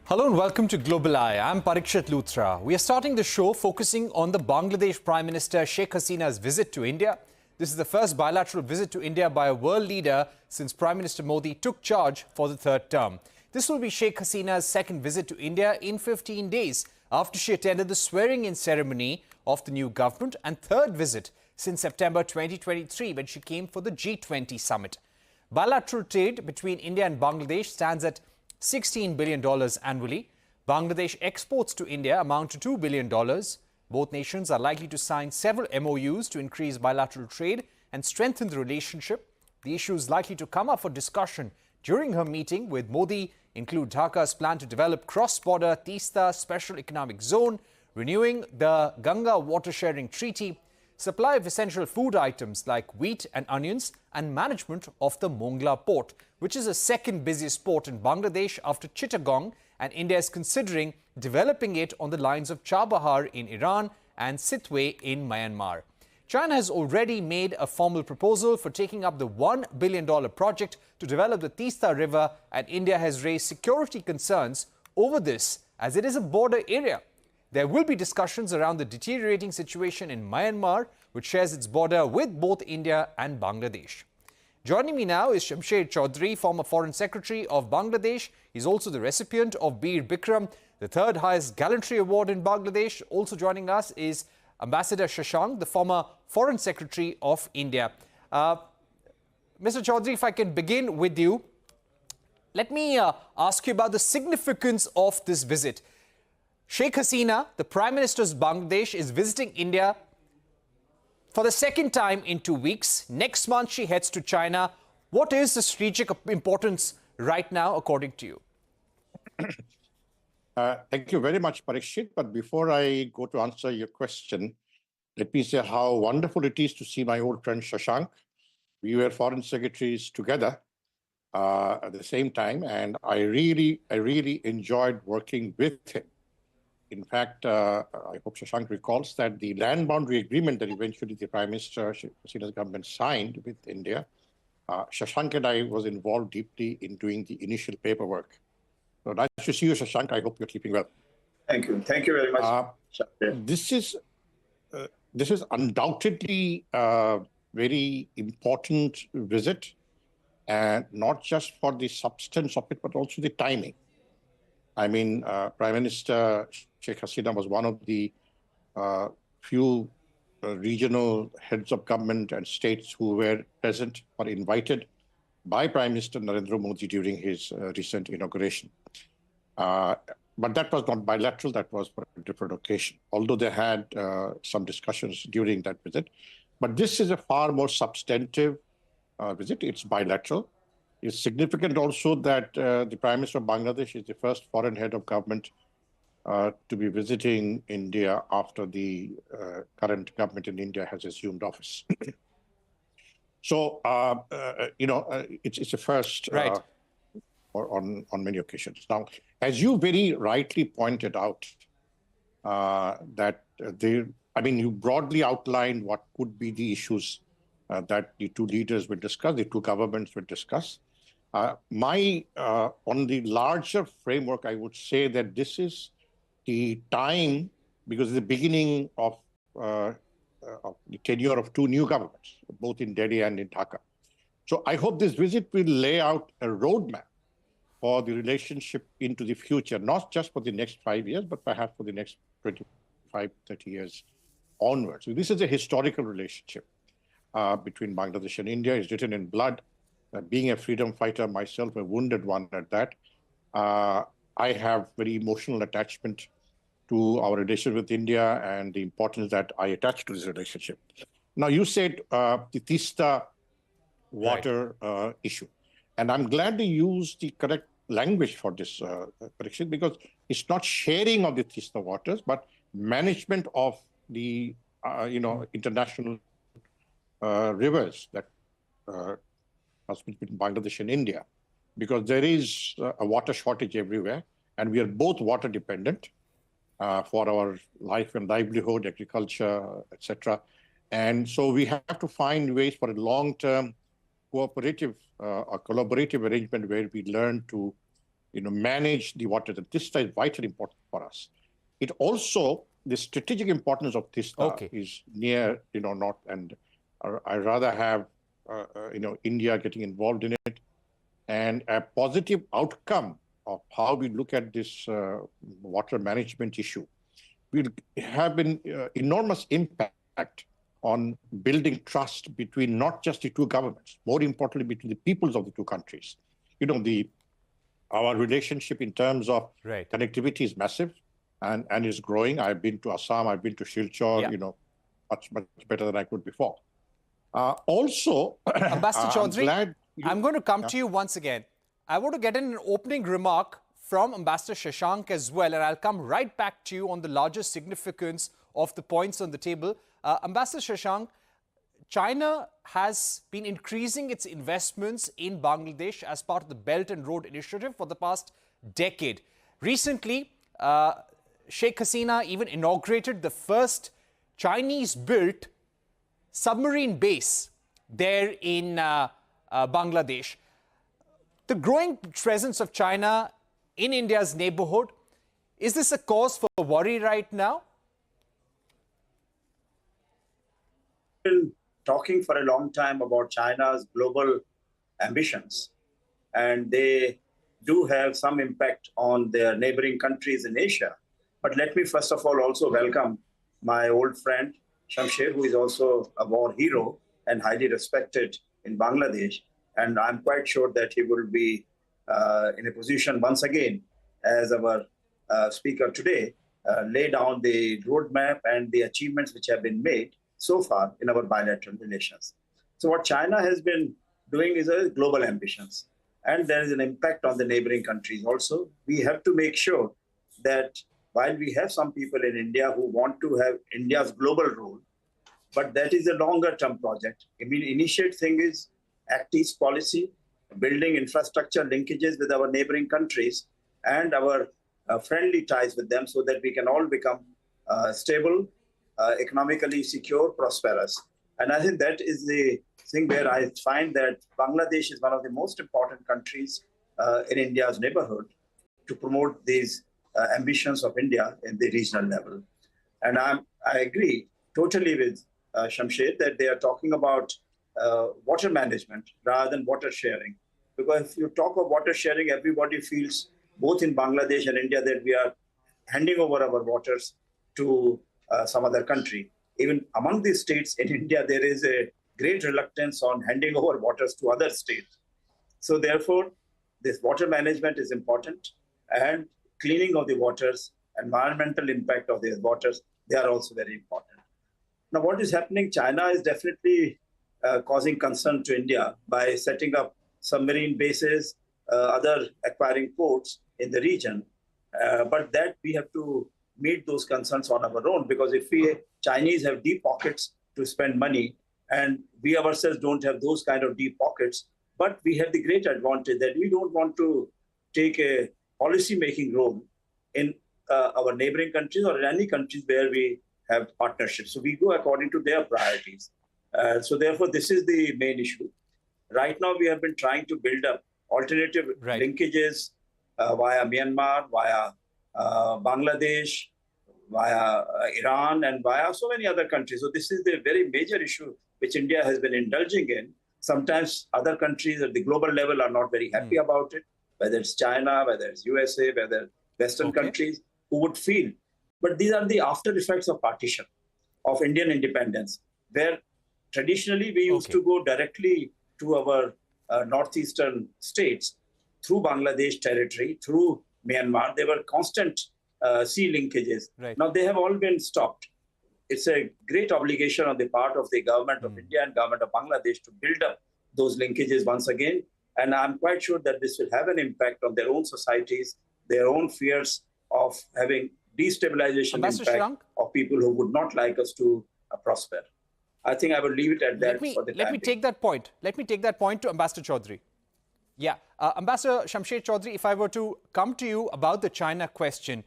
Hello and welcome to Global Eye. I'm Parikshit Luthra. We are starting the show focusing on the Bangladesh Prime Minister Sheikh Hasina's visit to India. This is the first bilateral visit to India by a world leader since Prime Minister Modi took charge for the third term. This will be Sheikh Hasina's second visit to India in 15 days after she attended the swearing-in ceremony of the new government and third visit since September 2023 when she came for the G20 summit. Bilateral trade between India and Bangladesh stands at $16 billion annually. Bangladesh exports to India amount to $2 billion. Both nations are likely to sign several MOUs to increase bilateral trade and strengthen the relationship. The issues likely to come up for discussion during her meeting with Modi include Dhaka's plan to develop cross-border Teesta Special Economic Zone, renewing the Ganga Water Sharing Treaty, supply of essential food items like wheat and onions, and management of the Mongla port, which is the second busiest port in Bangladesh after Chittagong, and India is considering developing it on the lines of Chabahar in Iran and Sitwe in Myanmar. China has already made a formal proposal for taking up the $1 billion project to develop the Teesta River, and India has raised security concerns over this as it is a border area. There will be discussions around the deteriorating situation in Myanmar, which shares its border with both India and Bangladesh. Joining me now is Shamsher Chowdhury, former Foreign Secretary of Bangladesh. He's also the recipient of Bir Bikram, the third highest gallantry award in Bangladesh. Also joining us is Ambassador Shashank, the former Foreign Secretary of India. Mr. Chowdhury, if I can begin with you, let me ask you about the significance of this visit. Sheikh Hasina, the Prime Minister of Bangladesh, is visiting India for the second time in 2 weeks. Next month, she heads to China. What is the strategic importance right now, according to you? Thank you very much, Parikshit. But before I go to answer your question, let me say how wonderful it is to see my old friend Shashank. We were foreign secretaries together at the same time, and I really enjoyed working with him. In fact, I hope Shashank recalls that the land boundary agreement that eventually the Prime Minister Sheikh Hasina's government signed with India, Shashank and I was involved deeply in doing the initial paperwork. So nice to see you, Shashank. I hope you're keeping well. Thank you. Thank you very much. This is undoubtedly a very important visit, and not just for the substance of it, but also the timing. I mean, Prime Minister Sheikh Hasina was one of the few regional heads of government and states who were present or invited by Prime Minister Narendra Modi during his recent inauguration. But that was not bilateral, that was for a different occasion, although they had some discussions during that visit. But this is a far more substantive visit. It's bilateral. It's significant also that the Prime Minister of Bangladesh is the first foreign head of government to be visiting India after the current government in India has assumed office. So, it's a first Right. on many occasions. Now, as you very rightly pointed out, you broadly outlined what could be the issues that the two leaders will discuss, the two governments will discuss. On the larger framework, I would say that this is the time, because it's the beginning of the tenure of two new governments, both in Delhi and in Dhaka. So I hope this visit will lay out a roadmap for the relationship into the future, not just for the next 5 years, but perhaps for the next 25, 30 years onwards. So this is a historical relationship between Bangladesh and India. It's written in blood. Being a freedom fighter myself, a wounded one at that, I have very emotional attachment to our relationship with India and the importance that I attach to this relationship. Now, you said the Teesta water issue, and I'm glad to use the correct language for this, Parikshit, because it's not sharing of the Teesta waters, but management of the international rivers that between Bangladesh and India, because there is a water shortage everywhere, and we are both water dependent for our life and livelihood, agriculture, etc. And so we have to find ways for a long-term cooperative or collaborative arrangement where we learn to manage the water. The Tista is vitally important for us. It also, the strategic importance of Tista is near, north, and I rather have, India getting involved in it, and a positive outcome of how we look at this water management issue will have an enormous impact on building trust between not just the two governments, more importantly, between the peoples of the two countries. Our relationship in terms of connectivity is massive and is growing. I've been to Assam, I've been to Silchar, much better than I could before. Also, Ambassador Chowdhury, I'm going to come to you once again. I want to get in an opening remark from Ambassador Shashank as well, and I'll come right back to you on the larger significance of the points on the table. Ambassador Shashank, China has been increasing its investments in Bangladesh as part of the Belt and Road Initiative for the past decade. Recently, Sheikh Hasina even inaugurated the first Chinese-built submarine base there in Bangladesh. The growing presence of China in India's neighborhood, is this a cause for worry right now? Been talking for a long time about China's global ambitions, and they do have some impact on their neighboring countries in Asia. But let me first of all also welcome my old friend Shamsher, who is also a war hero and highly respected in Bangladesh. And I'm quite sure that he will be in a position once again, as our speaker today, lay down the roadmap and the achievements which have been made so far in our bilateral relations. So what China has been doing is a global ambitions. And there is an impact on the neighboring countries also. We have to make sure that while we have some people in India who want to have India's global role, but that is a longer term project. I mean, initiate thing is Act East policy, building infrastructure linkages with our neighboring countries and our friendly ties with them so that we can all become stable, economically secure, prosperous. And I think that is the thing where I find that Bangladesh is one of the most important countries in India's neighborhood to promote these ambitions of India in the regional level. And I agree totally with Shamsher that they are talking about water management rather than water sharing. Because if you talk of water sharing, everybody feels, both in Bangladesh and India, that we are handing over our waters to some other country. Even among these states in India, there is a great reluctance on handing over waters to other states. So therefore, this water management is important, and cleaning of the waters, environmental impact of the waters, they are also very important. Now, what is happening? China is definitely causing concern to India by setting up submarine bases, other acquiring ports in the region. But that we have to meet those concerns on our own, because if we Chinese have deep pockets to spend money, and we ourselves don't have those kind of deep pockets, but we have the great advantage that we don't want to take a policy-making role in our neighboring countries or in any countries where we have partnerships. So we go according to their priorities. So therefore, this is the main issue. Right now, we have been trying to build up alternative linkages via Myanmar, via Bangladesh, via Iran, and via so many other countries. So this is the very major issue which India has been indulging in. Sometimes other countries at the global level are not very happy about it, whether it's China, whether it's USA, whether Western countries who would feel. But these are the after effects of partition, of Indian independence, where traditionally we used to go directly to our northeastern states through Bangladesh territory, through Myanmar. There were constant sea linkages. Now they have all been stopped. It's a great obligation on the part of the government of India and government of Bangladesh to build up those linkages once again. And I'm quite sure that this will have an impact on their own societies, their own fears of having destabilization impact of people who would not like us to prosper. I think I will leave it at that for the time. Let me take that point. Let me take that point to Ambassador Chowdhury. Yeah, Ambassador Shamsher Chowdhury, if I were to come to you about the China question,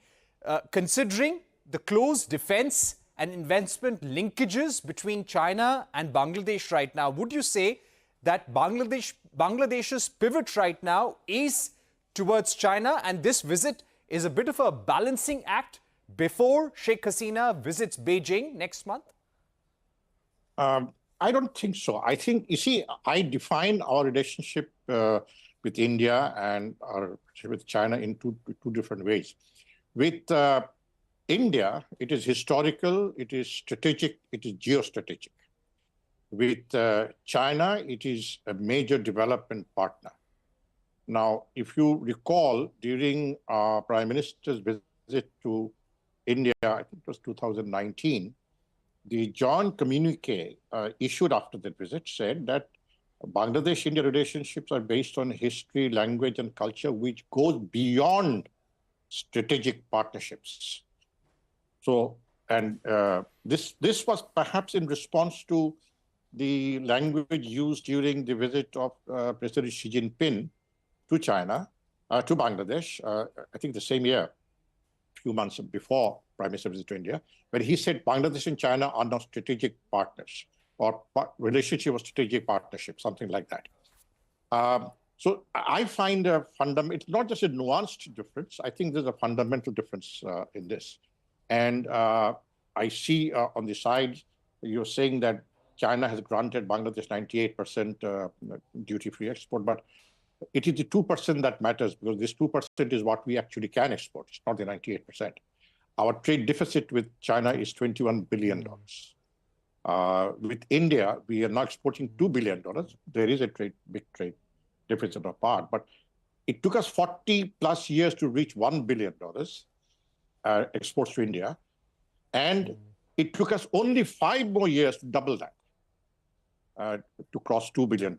considering the close defense and investment linkages between China and Bangladesh right now, would you say that Bangladesh's pivot right now is towards China, and this visit is a bit of a balancing act before Sheikh Hasina visits Beijing next month? I don't think so. I think, you see, I define our relationship with India and with China in two different ways. With India, it is historical, it is strategic, it is geostrategic. With China, it is a major development partner. Now, if you recall, during our Prime Minister's visit to India, I think it was 2019, the joint communique issued after that visit said that Bangladesh-India relationships are based on history, language, and culture, which goes beyond strategic partnerships. So, and this was perhaps in response to the language used during the visit of President Xi Jinping to China, to Bangladesh, I think the same year, a few months before Prime Minister's visit to India, where he said Bangladesh and China are now strategic partners, or relationship of strategic partnership, something like that. So I find it's not just a nuanced difference. I think there's a fundamental difference in this. And I see on the side, you're saying that China has granted Bangladesh 98% duty-free export, but it is the 2% that matters, because this 2% is what we actually can export. It's not the 98%. Our trade deficit with China is $21 billion. With India, we are now exporting $2 billion. There is a big trade deficit apart, but it took us 40 plus years to reach $1 billion exports to India. And it took us only 5 more years to double that, to cross $2 billion.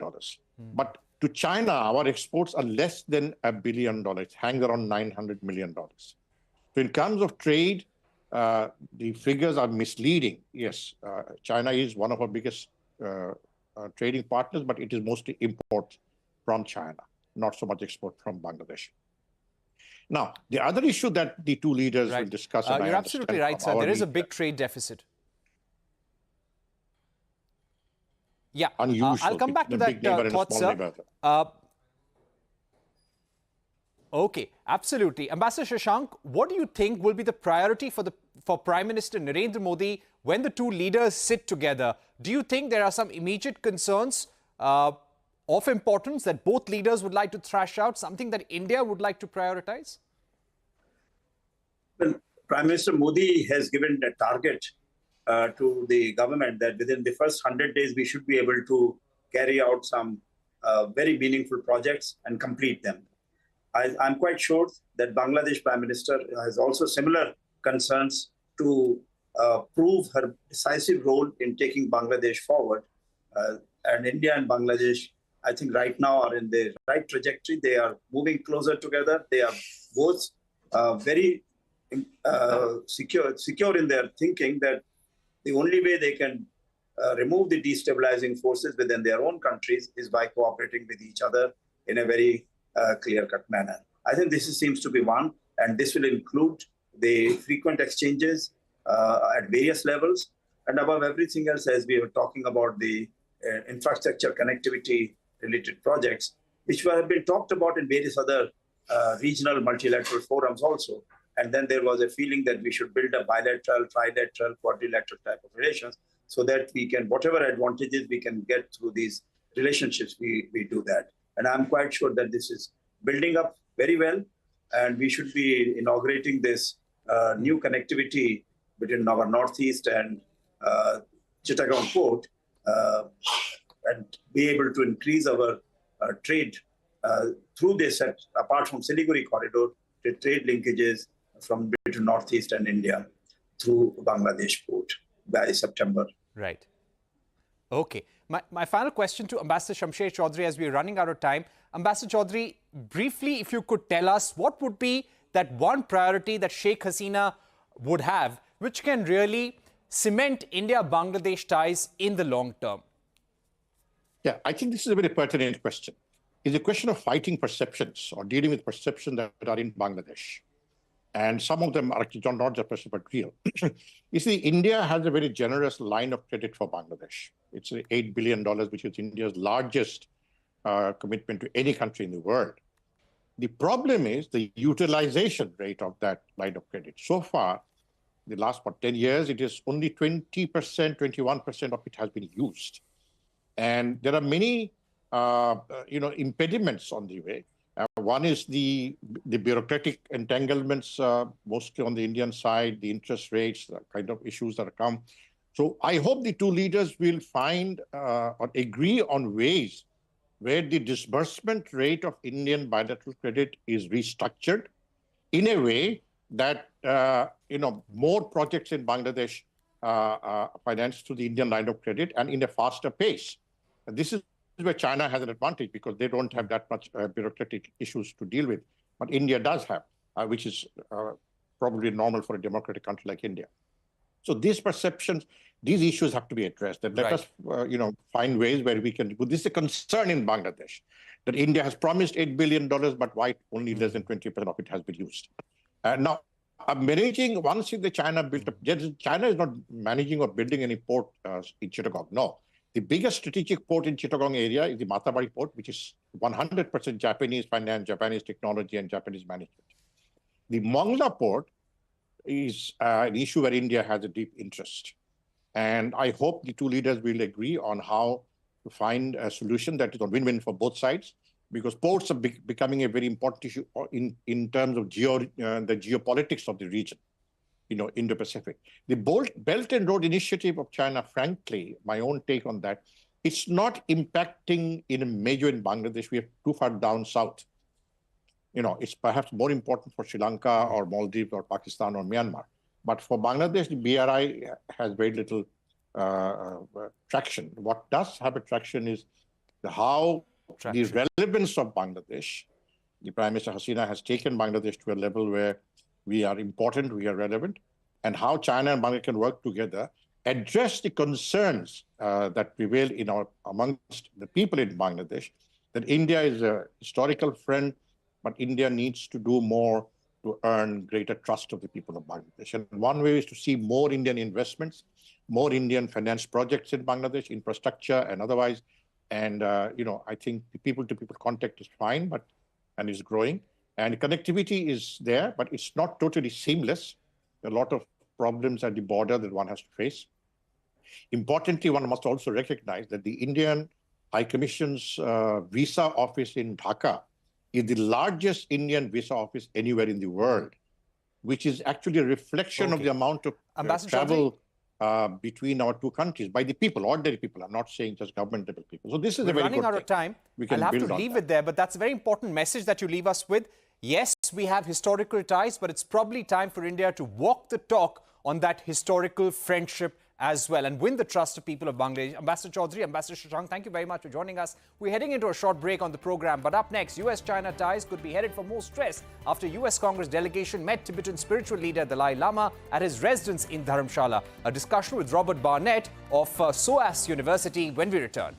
But to China, our exports are less than $1 billion, hang around $900 million. So in terms of trade, the figures are misleading. Yes, China is one of our biggest trading partners, but it is mostly import from China, not so much export from Bangladesh. Now, the other issue that the two leaders will discuss, and you're absolutely right, sir. There is a big trade deficit. Yeah, I'll come back to that thought, sir. Okay, absolutely. Ambassador Shashank, what do you think will be the priority for Prime Minister Narendra Modi when the two leaders sit together? Do you think there are some immediate concerns of importance that both leaders would like to thrash out, something that India would like to prioritize? Well, Prime Minister Modi has given a target to the government that within the first 100 days, we should be able to carry out some very meaningful projects and complete them. I'm quite sure that Bangladesh Prime Minister has also similar concerns to prove her decisive role in taking Bangladesh forward. And India and Bangladesh, I think right now are in the right trajectory. They are moving closer together. They are both very secure in their thinking that the only way they can remove the destabilizing forces within their own countries is by cooperating with each other in a very clear-cut manner. I think this seems to be one, and this will include the frequent exchanges at various levels, and above everything else, as we were talking about the infrastructure connectivity-related projects, which have been talked about in various other regional multilateral forums also. And then there was a feeling that we should build a bilateral, trilateral, quadrilateral type of relations so that we can, whatever advantages we can get through these relationships, we do that. And I'm quite sure that this is building up very well, and we should be inaugurating this new connectivity between our Northeast and Chittagong port and be able to increase our trade through this, apart from Siliguri corridor, the trade linkages from between Northeast and India through Bangladesh port by September. Right. Okay. My final question to Ambassador Shamsher Chowdhury, as we're running out of time. Ambassador Chowdhury, briefly, if you could tell us what would be that one priority that Sheikh Hasina would have, which can really cement India-Bangladesh ties in the long term? Yeah, I think this is a very pertinent question. It's a question of fighting perceptions or dealing with perceptions that are in Bangladesh. And some of them are actually not just perceived, but real. You see, India has a very generous line of credit for Bangladesh. It's $8 billion, which is India's largest commitment to any country in the world. The problem is the utilization rate of that line of credit. So far, the last 10 years, it is only 20%, 21% of it has been used. And there are many, impediments on the way. One is the bureaucratic entanglements, mostly on the Indian side, the interest rates, the kind of issues that come. So I hope the two leaders will find or agree on ways where the disbursement rate of Indian bilateral credit is restructured in a way that, more projects in Bangladesh are financed through the Indian line of credit and in a faster pace. And this is where China has an advantage because they don't have that much bureaucratic issues to deal with. But India does have, which is probably normal for a democratic country like India. So these perceptions, these issues have to be addressed. And let us, find ways where we can. This is a concern in Bangladesh that India has promised $8 billion, but why only less than 20% of it has been used. Now, managing once the China built up, China is not managing or building any port in Chittagong. No, the biggest strategic port in Chittagong area is the Matabari port, which is 100% Japanese finance, Japanese technology, and Japanese management. The Mongla port is an issue where India has a deep interest. And I hope the two leaders will agree on how to find a solution that is a win-win for both sides, because ports are becoming a very important issue in terms of the geopolitics of the region, Indo-Pacific. The Belt and Road Initiative of China, frankly, my own take on that, it's not impacting in a major in Bangladesh. We are too far down south. It's perhaps more important for Sri Lanka or Maldives or Pakistan or Myanmar. But for Bangladesh, the BRI has very little traction. What does have a traction is the relevance of Bangladesh. The Prime Minister Hasina has taken Bangladesh to a level where we are important, we are relevant, and how China and Bangladesh can work together, address the concerns that prevail amongst the people in Bangladesh, that India is a historical friend, but India needs to do more to earn greater trust of the people of Bangladesh. And one way is to see more Indian investments, more Indian finance projects in Bangladesh, infrastructure and otherwise. And, I think the people-to-people contact is fine, and is growing. And connectivity is there, but it's not totally seamless. There are a lot of problems at the border that one has to face. Importantly, one must also recognize that the Indian High Commission's visa office in Dhaka is the largest Indian visa office anywhere in the world, which is actually a reflection of the amount of travel between our two countries by the people, ordinary people. I'm not saying just government-level people. So this is a very good thing. We're running out of time. I'll have to leave it there, but that's a very important message that you leave us with. Yes, we have historical ties, but it's probably time for India to walk the talk on that historical friendship as well and win the trust of people of Bangladesh. Ambassador Chowdhury, Ambassador Shashank, thank you very much for joining us. We're heading into a short break on the program, but up next, US-China ties could be headed for more stress after US Congress delegation met Tibetan spiritual leader Dalai Lama at his residence in Dharamshala. A discussion with Robert Barnett of SOAS University when we return.